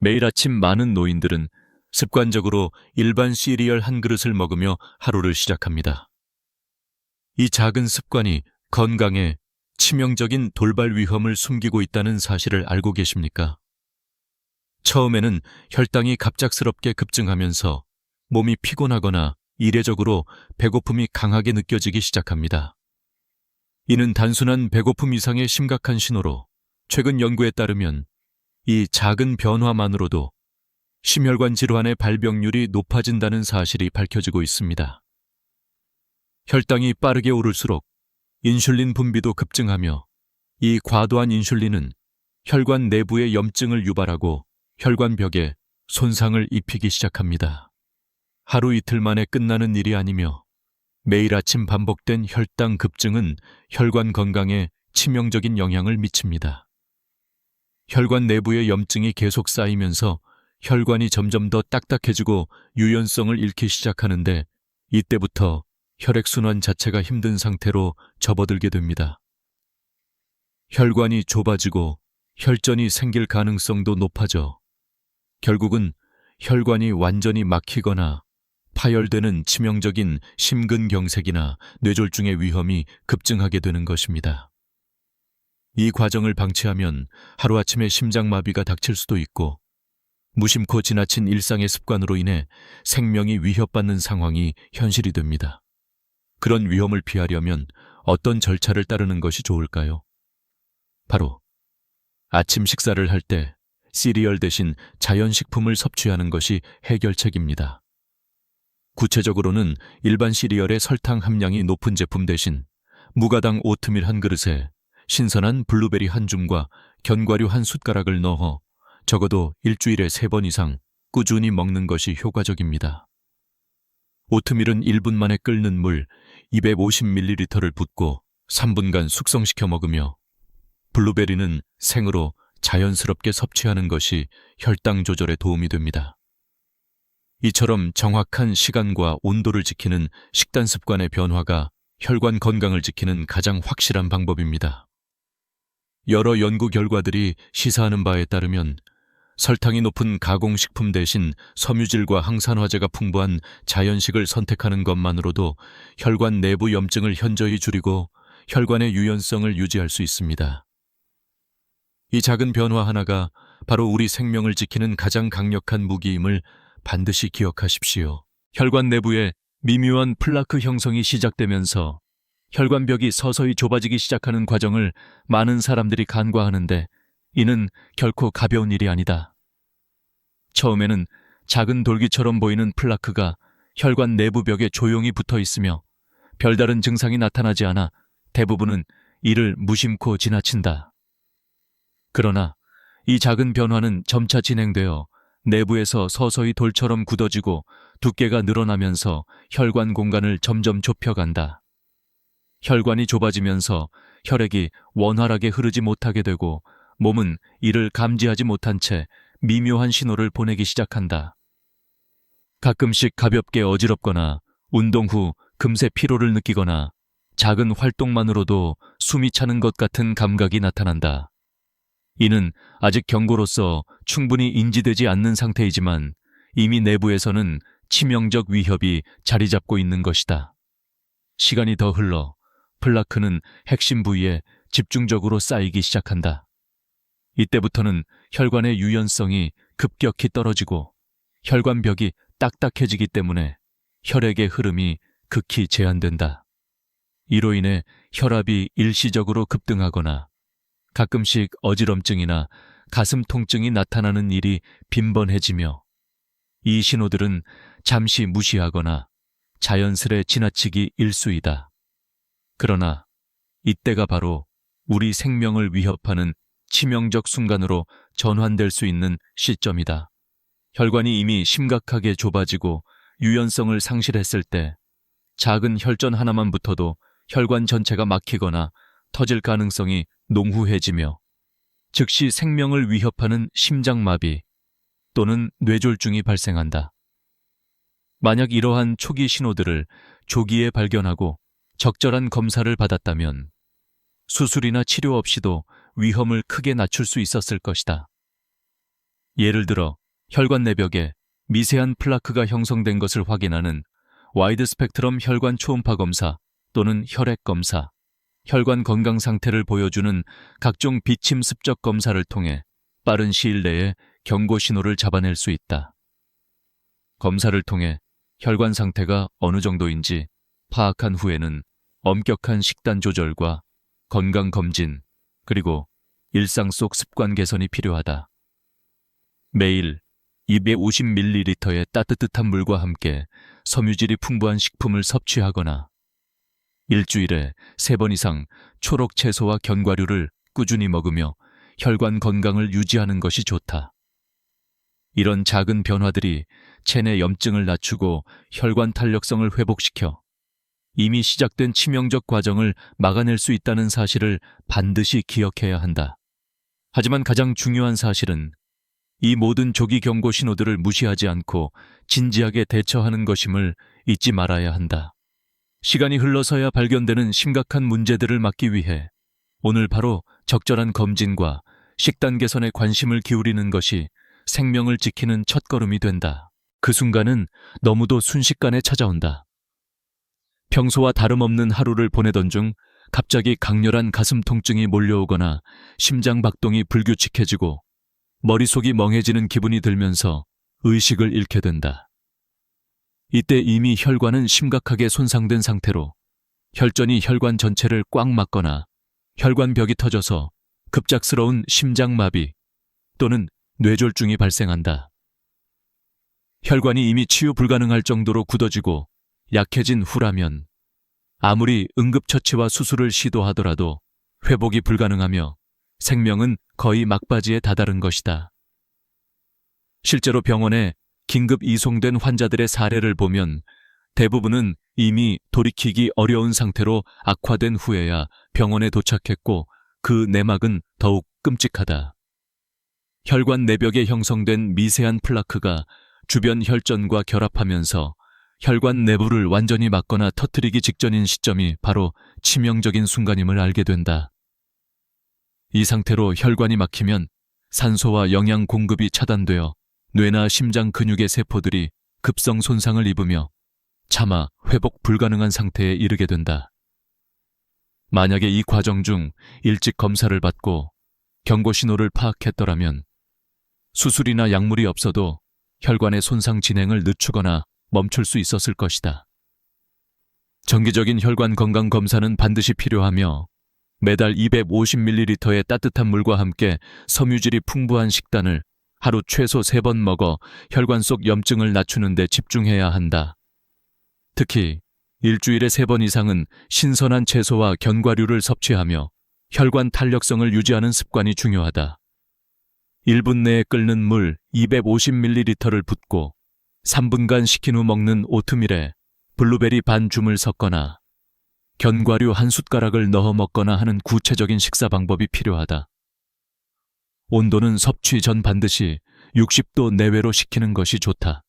매일 아침 많은 노인들은 습관적으로 일반 시리얼 한 그릇을 먹으며 하루를 시작합니다. 이 작은 습관이 건강에 치명적인 돌발 위험을 숨기고 있다는 사실을 알고 계십니까? 처음에는 혈당이 갑작스럽게 급증하면서 몸이 피곤하거나 이례적으로 배고픔이 강하게 느껴지기 시작합니다. 이는 단순한 배고픔 이상의 심각한 신호로 최근 연구에 따르면 이 작은 변화만으로도 심혈관 질환의 발병률이 높아진다는 사실이 밝혀지고 있습니다. 혈당이 빠르게 오를수록 인슐린 분비도 급증하며 이 과도한 인슐린은 혈관 내부의 염증을 유발하고 혈관벽에 손상을 입히기 시작합니다. 하루 이틀 만에 끝나는 일이 아니며 매일 아침 반복된 혈당 급증은 혈관 건강에 치명적인 영향을 미칩니다. 혈관 내부의 염증이 계속 쌓이면서 혈관이 점점 더 딱딱해지고 유연성을 잃기 시작하는데 이때부터 혈액순환 자체가 힘든 상태로 접어들게 됩니다. 혈관이 좁아지고 혈전이 생길 가능성도 높아져 결국은 혈관이 완전히 막히거나 파열되는 치명적인 심근경색이나 뇌졸중의 위험이 급증하게 되는 것입니다. 이 과정을 방치하면 하루아침에 심장마비가 닥칠 수도 있고 무심코 지나친 일상의 습관으로 인해 생명이 위협받는 상황이 현실이 됩니다. 그런 위험을 피하려면 어떤 절차를 따르는 것이 좋을까요? 바로 아침 식사를 할 때 시리얼 대신 자연식품을 섭취하는 것이 해결책입니다. 구체적으로는 일반 시리얼의 설탕 함량이 높은 제품 대신 무가당 오트밀 한 그릇에 신선한 블루베리 한 줌과 견과류 한 숟가락을 넣어 적어도 일주일에 3번 이상 꾸준히 먹는 것이 효과적입니다. 오트밀은 1분 만에 끓는 물 250ml를 붓고 3분간 숙성시켜 먹으며 블루베리는 생으로 자연스럽게 섭취하는 것이 혈당 조절에 도움이 됩니다. 이처럼 정확한 시간과 온도를 지키는 식단 습관의 변화가 혈관 건강을 지키는 가장 확실한 방법입니다. 여러 연구 결과들이 시사하는 바에 따르면 설탕이 높은 가공식품 대신 섬유질과 항산화제가 풍부한 자연식을 선택하는 것만으로도 혈관 내부 염증을 현저히 줄이고 혈관의 유연성을 유지할 수 있습니다. 이 작은 변화 하나가 바로 우리 생명을 지키는 가장 강력한 무기임을 반드시 기억하십시오. 혈관 내부에 미묘한 플라크 형성이 시작되면서 혈관벽이 서서히 좁아지기 시작하는 과정을 많은 사람들이 간과하는데 이는 결코 가벼운 일이 아니다. 처음에는 작은 돌기처럼 보이는 플라크가 혈관 내부 벽에 조용히 붙어 있으며 별다른 증상이 나타나지 않아 대부분은 이를 무심코 지나친다. 그러나 이 작은 변화는 점차 진행되어 내부에서 서서히 돌처럼 굳어지고 두께가 늘어나면서 혈관 공간을 점점 좁혀간다. 혈관이 좁아지면서 혈액이 원활하게 흐르지 못하게 되고 몸은 이를 감지하지 못한 채 미묘한 신호를 보내기 시작한다. 가끔씩 가볍게 어지럽거나 운동 후 금세 피로를 느끼거나 작은 활동만으로도 숨이 차는 것 같은 감각이 나타난다. 이는 아직 경고로서 충분히 인지되지 않는 상태이지만 이미 내부에서는 치명적 위협이 자리 잡고 있는 것이다. 시간이 더 흘러 플라크는 핵심 부위에 집중적으로 쌓이기 시작한다. 이때부터는 혈관의 유연성이 급격히 떨어지고 혈관벽이 딱딱해지기 때문에 혈액의 흐름이 극히 제한된다. 이로 인해 혈압이 일시적으로 급등하거나 가끔씩 어지럼증이나 가슴 통증이 나타나는 일이 빈번해지며 이 신호들은 잠시 무시하거나 자연스레 지나치기 일쑤이다. 그러나 이때가 바로 우리 생명을 위협하는 치명적 순간으로 전환될 수 있는 시점이다. 혈관이 이미 심각하게 좁아지고 유연성을 상실했을 때 작은 혈전 하나만 붙어도 혈관 전체가 막히거나 터질 가능성이 농후해지며 즉시 생명을 위협하는 심장마비 또는 뇌졸중이 발생한다. 만약 이러한 초기 신호들을 조기에 발견하고 적절한 검사를 받았다면 수술이나 치료 없이도 위험을 크게 낮출 수 있었을 것이다. 예를 들어 혈관 내벽에 미세한 플라크가 형성된 것을 확인하는 와이드 스펙트럼 혈관 초음파 검사 또는 혈액 검사, 혈관 건강 상태를 보여주는 각종 비침 습적 검사를 통해 빠른 시일 내에 경고 신호를 잡아낼 수 있다. 검사를 통해 혈관 상태가 어느 정도인지 파악한 후에는 엄격한 식단 조절과 건강 검진, 그리고 일상 속 습관 개선이 필요하다. 매일 250ml의 따뜻한 물과 함께 섬유질이 풍부한 식품을 섭취하거나 일주일에 3번 이상 초록 채소와 견과류를 꾸준히 먹으며 혈관 건강을 유지하는 것이 좋다. 이런 작은 변화들이 체내 염증을 낮추고 혈관 탄력성을 회복시켜 이미 시작된 치명적 과정을 막아낼 수 있다는 사실을 반드시 기억해야 한다. 하지만 가장 중요한 사실은 이 모든 조기 경고 신호들을 무시하지 않고 진지하게 대처하는 것임을 잊지 말아야 한다. 시간이 흘러서야 발견되는 심각한 문제들을 막기 위해 오늘 바로 적절한 검진과 식단 개선에 관심을 기울이는 것이 생명을 지키는 첫걸음이 된다. 그 순간은 너무도 순식간에 찾아온다. 평소와 다름없는 하루를 보내던 중 갑자기 강렬한 가슴 통증이 몰려오거나 심장 박동이 불규칙해지고 머릿속이 멍해지는 기분이 들면서 의식을 잃게 된다. 이때 이미 혈관은 심각하게 손상된 상태로 혈전이 혈관 전체를 꽉 막거나 혈관벽이 터져서 급작스러운 심장마비 또는 뇌졸중이 발생한다. 혈관이 이미 치유 불가능할 정도로 굳어지고 약해진 후라면 아무리 응급처치와 수술을 시도하더라도 회복이 불가능하며 생명은 거의 막바지에 다다른 것이다. 실제로 병원에 긴급 이송된 환자들의 사례를 보면 대부분은 이미 돌이키기 어려운 상태로 악화된 후에야 병원에 도착했고 그 내막은 더욱 끔찍하다. 혈관 내벽에 형성된 미세한 플라크가 주변 혈전과 결합하면서 혈관 내부를 완전히 막거나 터뜨리기 직전인 시점이 바로 치명적인 순간임을 알게 된다. 이 상태로 혈관이 막히면 산소와 영양 공급이 차단되어 뇌나 심장 근육의 세포들이 급성 손상을 입으며 차마 회복 불가능한 상태에 이르게 된다. 만약에 이 과정 중 일찍 검사를 받고 경고 신호를 파악했더라면 수술이나 약물이 없어도 혈관의 손상 진행을 늦추거나 멈출 수 있었을 것이다. 정기적인 혈관 건강 검사는 반드시 필요하며 매달 250ml의 따뜻한 물과 함께 섬유질이 풍부한 식단을 하루 최소 3번 먹어 혈관 속 염증을 낮추는 데 집중해야 한다. 특히 일주일에 3번 이상은 신선한 채소와 견과류를 섭취하며 혈관 탄력성을 유지하는 습관이 중요하다. 1분 내에 끓는 물 250ml를 붓고 3분간 식힌 후 먹는 오트밀에 블루베리 반 줌을 섞거나 견과류 한 숟가락을 넣어 먹거나 하는 구체적인 식사 방법이 필요하다. 온도는 섭취 전 반드시 60도 내외로 식히는 것이 좋다.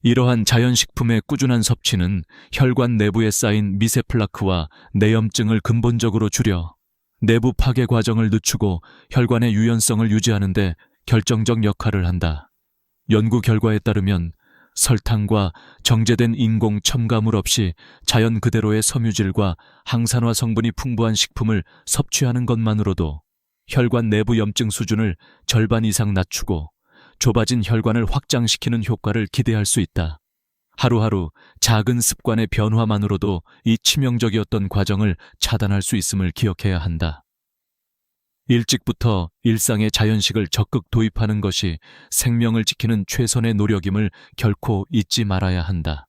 이러한 자연식품의 꾸준한 섭취는 혈관 내부에 쌓인 미세 플라크와 내염증을 근본적으로 줄여 내부 파괴 과정을 늦추고 혈관의 유연성을 유지하는 데 결정적 역할을 한다. 연구 결과에 따르면 설탕과 정제된 인공 첨가물 없이 자연 그대로의 섬유질과 항산화 성분이 풍부한 식품을 섭취하는 것만으로도 혈관 내부 염증 수준을 절반 이상 낮추고 좁아진 혈관을 확장시키는 효과를 기대할 수 있다. 하루하루 작은 습관의 변화만으로도 이 치명적이었던 과정을 차단할 수 있음을 기억해야 한다. 일찍부터 일상의 자연식을 적극 도입하는 것이 생명을 지키는 최선의 노력임을 결코 잊지 말아야 한다.